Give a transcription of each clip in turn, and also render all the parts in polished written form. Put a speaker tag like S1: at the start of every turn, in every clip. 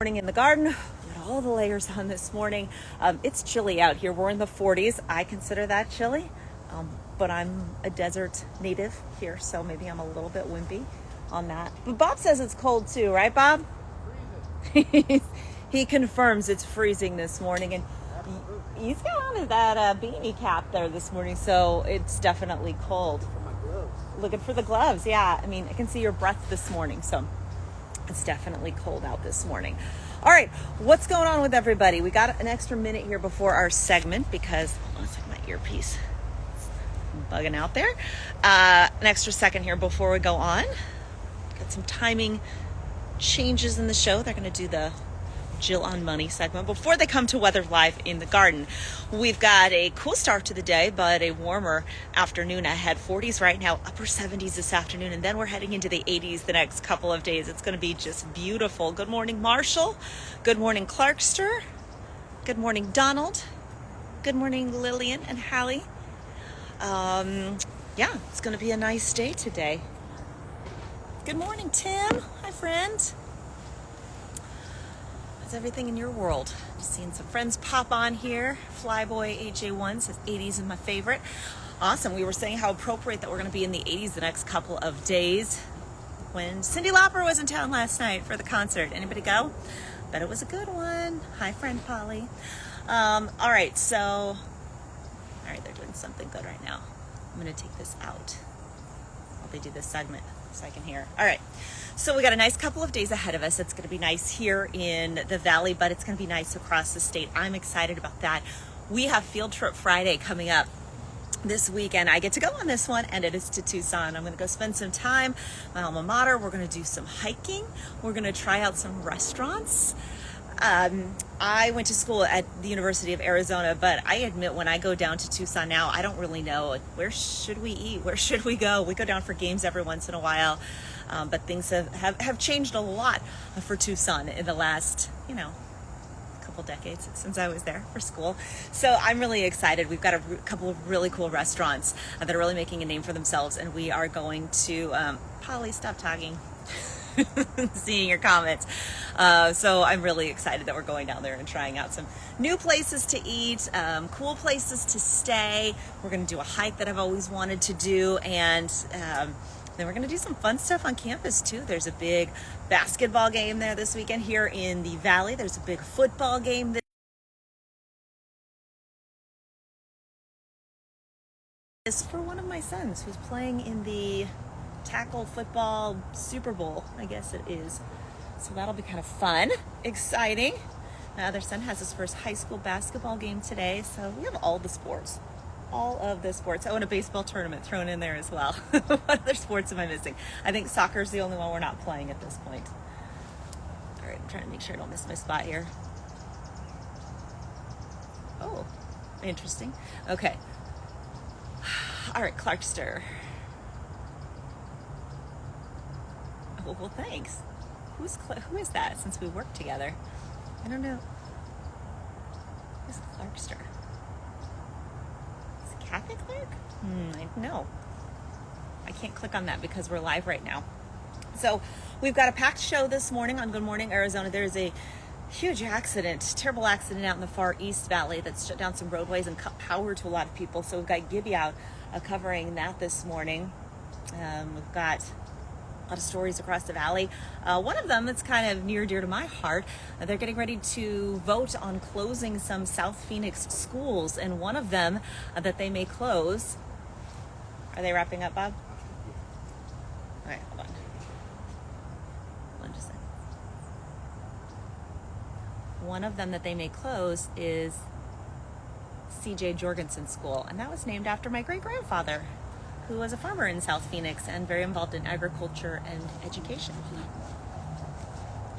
S1: Morning in the garden. Got all the layers on this morning. It's chilly out here. We're in the 40s. I consider that chilly, but I'm a desert native here, so maybe I'm a little bit wimpy on that. But Bob says it's cold too, right, Bob? He confirms it's freezing this morning, and he's got on that beanie cap there this morning, so it's definitely cold. Looking for the gloves, yeah. I mean, I can see your breath this morning, so it's definitely cold out this morning. All right, what's going on with everybody? We got an extra minute here before our segment because, hold on a second, my earpiece is bugging out there. An extra second here before we go on. Got some timing changes in the show. They're going to do the Jill on Money segment before they come to Weather Live in the Garden. We've got a cool start to the day, but a warmer afternoon ahead. 40s right now, upper 70s this afternoon, and then we're heading into the 80s the next couple of days. It's going to be just beautiful. Good morning, Marshall. Good morning, Clarkster. Good morning, Donald. Good morning, Lillian and Hallie. Yeah, it's going to be a nice day today. Good morning, Tim. Hi, friend. Everything in your world. Just seeing some friends pop on here. Flyboy AJ1 says 80s is my favorite. Awesome. We were saying how appropriate that we're going to be in the 80s the next couple of days. When Cyndi Lauper was in town last night for the concert. Anybody go? Bet it was a good one. Hi, friend Polly. All right, they're doing something good right now. I'm going to take this out while they do this segment so I can hear. All right. So we got a nice couple of days ahead of us. It's going to be nice here in the Valley, but it's going to be nice across the state. I'm excited about that. We have Field Trip Friday coming up this weekend. I get to go on this one, and it is to Tucson. I'm going to go spend some time, my alma mater. We're going to do some hiking. We're going to try out some restaurants. I went to school at the University of Arizona, but I admit when I go down to Tucson now, I don't really know where should we eat? Where should we go? We go down for games every once in a while. But things have changed a lot for Tucson in the last, couple decades since I was there for school. So I'm really excited. We've got a couple of really cool restaurants that are really making a name for themselves. And we are going to, Polly, stop talking. Seeing your comments. So I'm really excited that we're going down there and trying out some new places to eat, cool places to stay. We're going to do a hike that I've always wanted to do. And, then we're going to do some fun stuff on campus too. There's a big basketball game there this weekend here in the Valley. There's a big football game this for one of my sons who's playing in the tackle football Super Bowl, I guess it is. So that'll be kind of fun, exciting. Their son has his first high school basketball game today. So we have all the sports. All of the sports. Oh, and a baseball tournament thrown in there as well. What other sports am I missing? I think soccer is the only one we're not playing at this point. All right, I'm trying to make sure I don't miss my spot here. Oh, interesting. Okay. All right, Clarkster. Oh, well, thanks. Who is that since we work together? I don't know. Who's Clarkster? Kathy Clark? No. I can't click on that because we're live right now. So we've got a packed show this morning on Good Morning Arizona. There's a huge accident, terrible accident out in the far East Valley that's shut down some roadways and cut power to a lot of people. So we've got Gibby out covering that this morning. We've got a lot of stories across the valley. One of them that's kind of near dear to my heart. They're getting ready to vote on closing some South Phoenix schools, and one of them that they may close. Are they wrapping up, Bob? All right, hold on. Hold on just a second. One of them that they may close is C.J. Jorgensen School, and that was named after my great-grandfather, who was a farmer in South Phoenix and very involved in agriculture and education.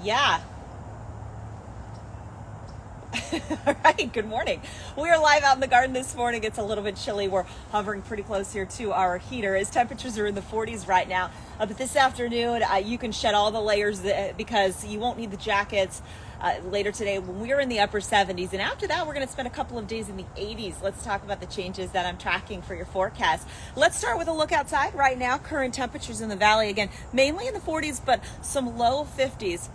S1: Yeah. All right, good morning. We are live out in the garden this morning. It's a little bit chilly. We're hovering pretty close here to our heater as temperatures are in the 40s right now. But this afternoon, you can shed all the layers because you won't need the jackets. Later today when we're in the upper 70s, and after that we're going to spend a couple of days in the 80s. Let's talk about the changes that I'm tracking for your forecast. Let's start with a look outside right now. Current temperatures in the valley, again, mainly in the 40s, but some low 50s.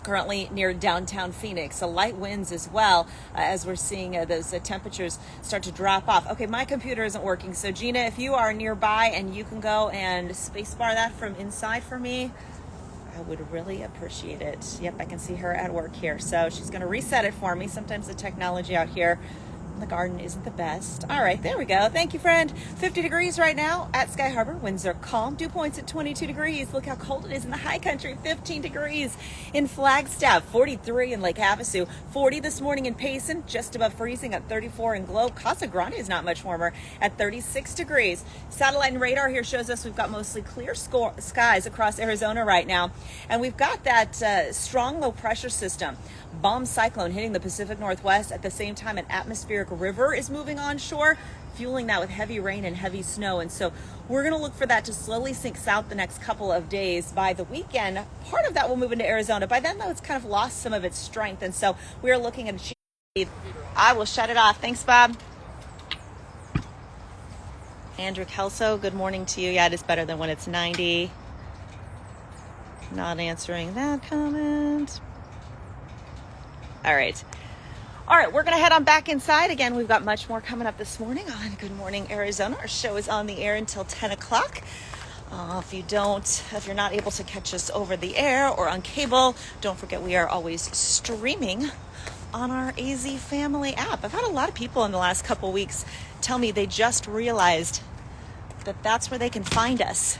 S1: currently near downtown Phoenix. So light winds as well, as we're seeing those temperatures start to drop off. Okay, my computer isn't working. So Gina, if you are nearby and you can go and spacebar that from inside for me, I would really appreciate it. Yep, I can see her at work here. So she's going to reset it for me. Sometimes the technology out here in the garden isn't the best. All right, there we go. Thank you, friend. 50 degrees right now at Sky Harbor. Winds are calm. Dew points at 22 degrees. Look how cold it is in the high country. 15 degrees in Flagstaff. 43 in Lake Havasu. 40 this morning in Payson. Just above freezing at 34 in Globe. Casa Grande is not much warmer at 36 degrees. Satellite and radar here shows us we've got mostly clear skies across Arizona right now. And we've got that strong low pressure system. Bomb cyclone hitting the Pacific Northwest at the same time an atmospheric river is moving onshore, fueling that with heavy rain and heavy snow. And so we're going to look for that to slowly sink south the next couple of days. By the weekend, part of that will move into Arizona. By then, though, it's kind of lost some of its strength. And so we are looking at I will shut it off. Thanks, Bob. Andrew Kelso, good morning to you. Yeah, it is better than when it's 90. Not answering that comment. All right, we're going to head on back inside. Again, we've got much more coming up this morning on Good Morning Arizona. Our show is on the air until 10 o'clock. If you're not able to catch us over the air or on cable, don't forget we are always streaming on our AZ Family app. I've had a lot of people in the last couple weeks tell me they just realized that that's where they can find us